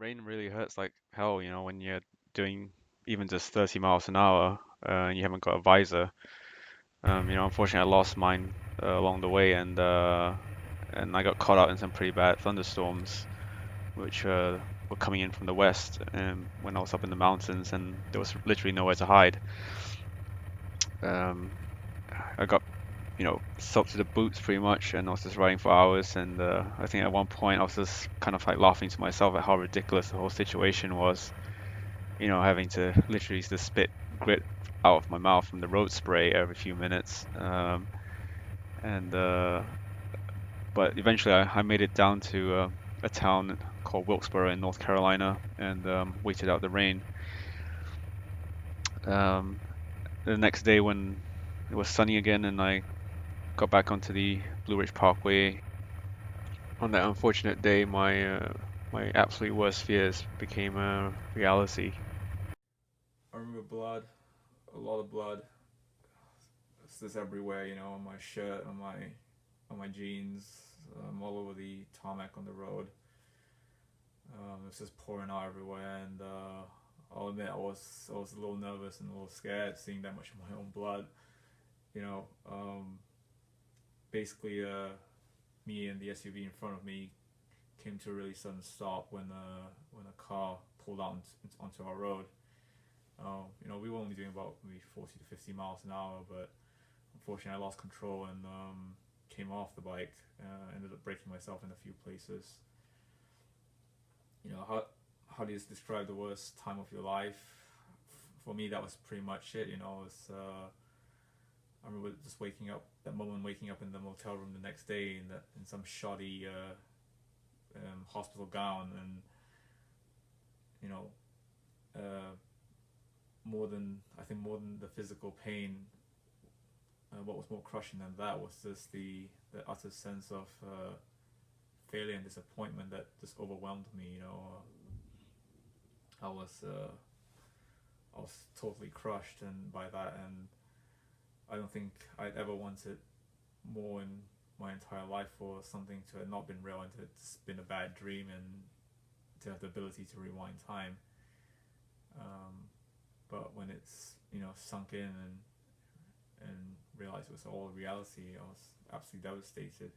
Rain really hurts like hell, when you're doing even just 30 miles an hour and you haven't got a visor. Unfortunately, I lost mine along the way, and I got caught out in some pretty bad thunderstorms, which were coming in from the west, when I was up in the mountains, and there was literally nowhere to hide. Um, I got, soaked to the boots pretty much, and I was just riding for hours. And I think at one point I was just kind of like laughing to myself at how ridiculous the whole situation was. Having to literally just spit grit out of my mouth from the road spray every few minutes. And But eventually I made it down to a town called Wilkesboro in North Carolina, and waited out the rain. Um, the next day, when it was sunny again and I got back onto the Blue Ridge Parkway, on that unfortunate day, my absolute worst fears became a reality. I remember blood, a lot of blood. It's just everywhere, on my shirt, on my jeans, all over the tarmac on the road. It was just pouring out everywhere, and I'll admit I was a little nervous and a little scared seeing that much of my own blood. You know, basically, me and the SUV in front of me came to a really sudden stop when a car pulled out onto our road. We were only doing about maybe 40 to 50 miles an hour, but unfortunately, I lost control and came off the bike. Ended up breaking myself in a few places. How do you describe the worst time of your life? For me, that was pretty much it. I remember just waking up in the motel room the next day in some shoddy hospital gown, and you know, uh, more than the physical pain, what was more crushing than that was just the utter sense of failure and disappointment that just overwhelmed me. I was I was totally crushed and by that, and I don't think I'd ever wanted more in my entire life for something to have not been real and to have just been a bad dream, and to have the ability to rewind time. But when it's sunk in and realized it was all reality, I was absolutely devastated.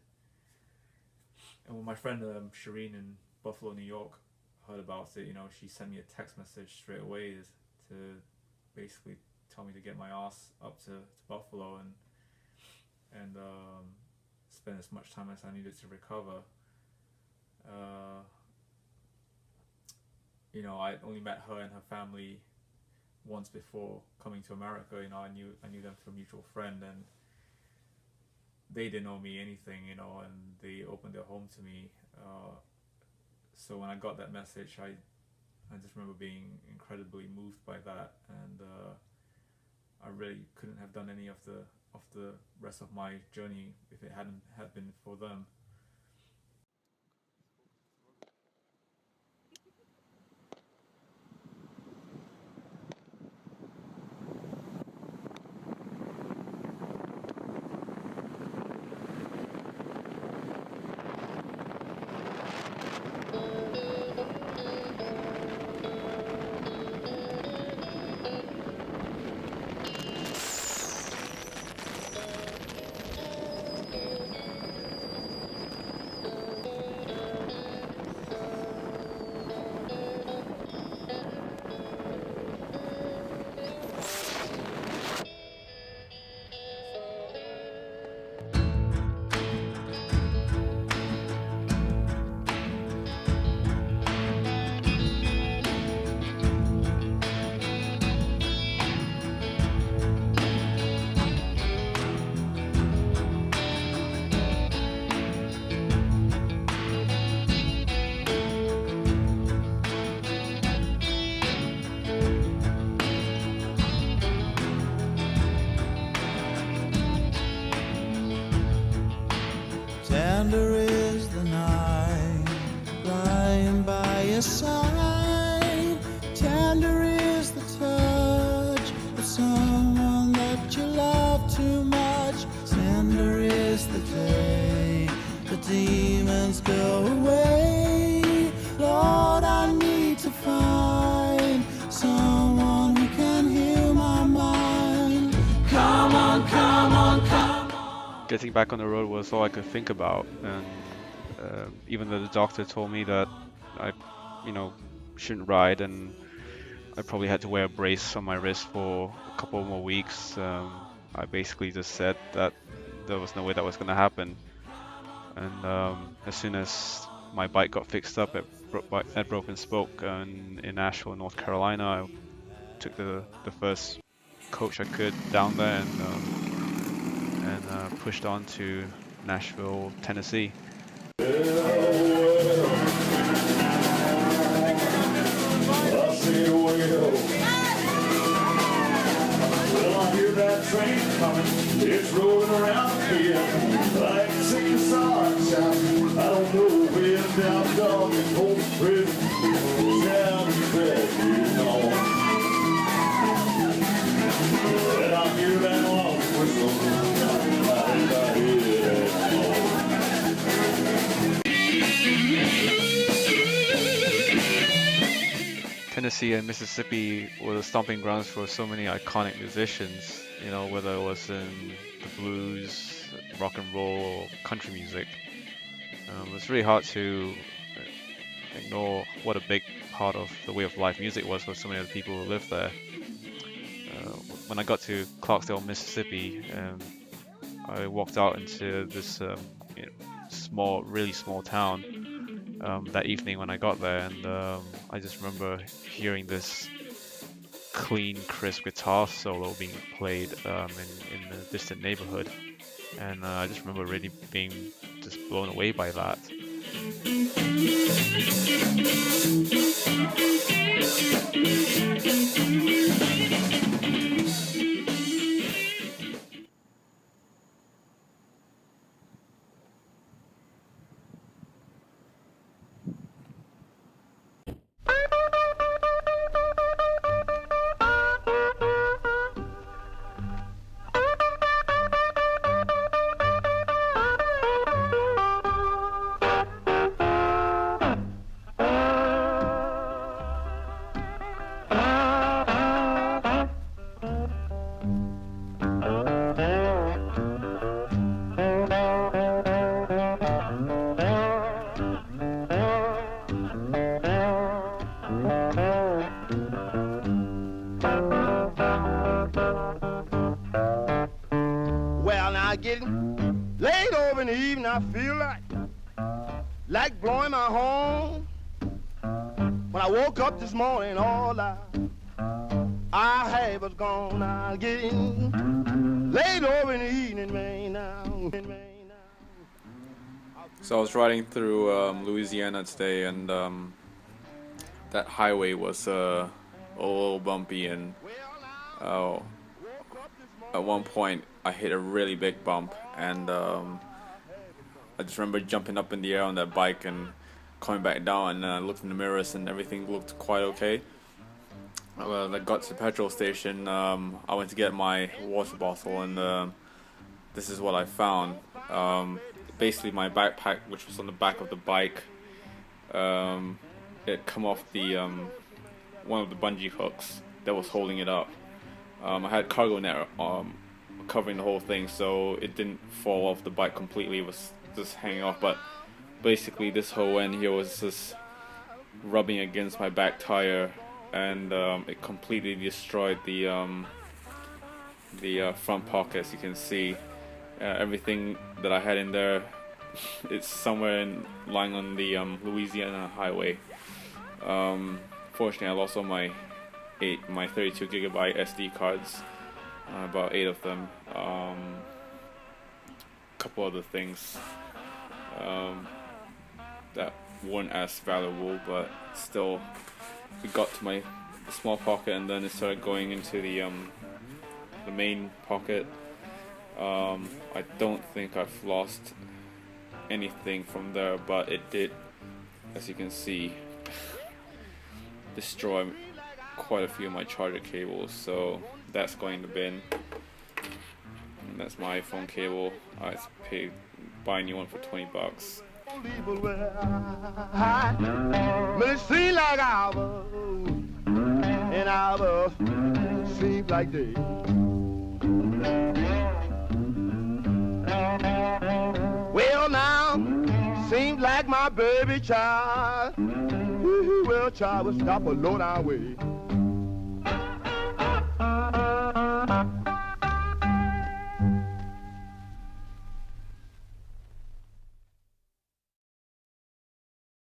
And when my friend Shireen in Buffalo, New York, heard about it, she sent me a text message straight away to basically tell me to get my ass up to Buffalo and spend as much time as I needed to recover. Uh, I only met her and her family once before coming to America. I knew them through a mutual friend, and they didn't owe me anything, and they opened their home to me. So when I got that message, I just remember being incredibly moved by that, and I really couldn't have done any of the rest of my journey if it hadn't had been for them. getting back on the road was all I could think about, and even though the doctor told me that I, you know, shouldn't ride, and I probably had to wear a brace on my wrist for a couple more weeks, I basically just said that there was no way that was going to happen. And as soon as my bike got fixed up at Broken Spoke in Asheville, North Carolina, I took the first coach I could down there, and pushed on to Nashville, Tennessee. Train coming, it's rolling around here like sick sunshine. I don't know where down dog and home prison down there, you know. And I hear that long whistle right by here. Tennessee and Mississippi were the stomping grounds for so many iconic musicians, you know, whether it was in the blues, rock and roll, or country music. It's really hard to ignore what a big part of the way of life music was for so many of the people who lived there. When I got to Clarksdale, Mississippi, I walked out into this really small town that evening when I got there, and I just remember hearing this clean, crisp guitar solo being played in a distant neighborhood, and I just remember really being just blown away by that. Getting late over in the evening, I feel like blowing my horn. When I woke up this morning, all I had was gone. I'm getting late over in the evening, man. Now. So I was riding through Louisiana today, and that highway was a little bumpy, and at one point I hit a really big bump, and I just remember jumping up in the air on that bike and coming back down, and I looked in the mirrors and everything looked quite okay. When I got to the petrol station, I went to get my water bottle, and this is what I found. Basically my backpack, which was on the back of the bike, it come off the one of the bungee hooks that was holding it up. I had cargo net covering the whole thing, so it didn't fall off the bike completely. It was just hanging off, but basically this whole end here was just rubbing against my back tire, and it completely destroyed the front pocket. As you can see, everything that I had in there, it's somewhere lying on the Louisiana highway. Fortunately, I lost all my 32 gigabyte SD cards, about 8 of them, a couple other things that weren't as valuable, but still, it got to my small pocket, and then it started going into the main pocket. I don't think I've lost anything from there, but it did, as you can see, destroy quite a few of my charger cables, so that's going in the bin. And that's my iPhone cable. I paid buy a new one for $20. But it seems like hours, and hours seem like days. my baby child. Well, child, will stop a low down way.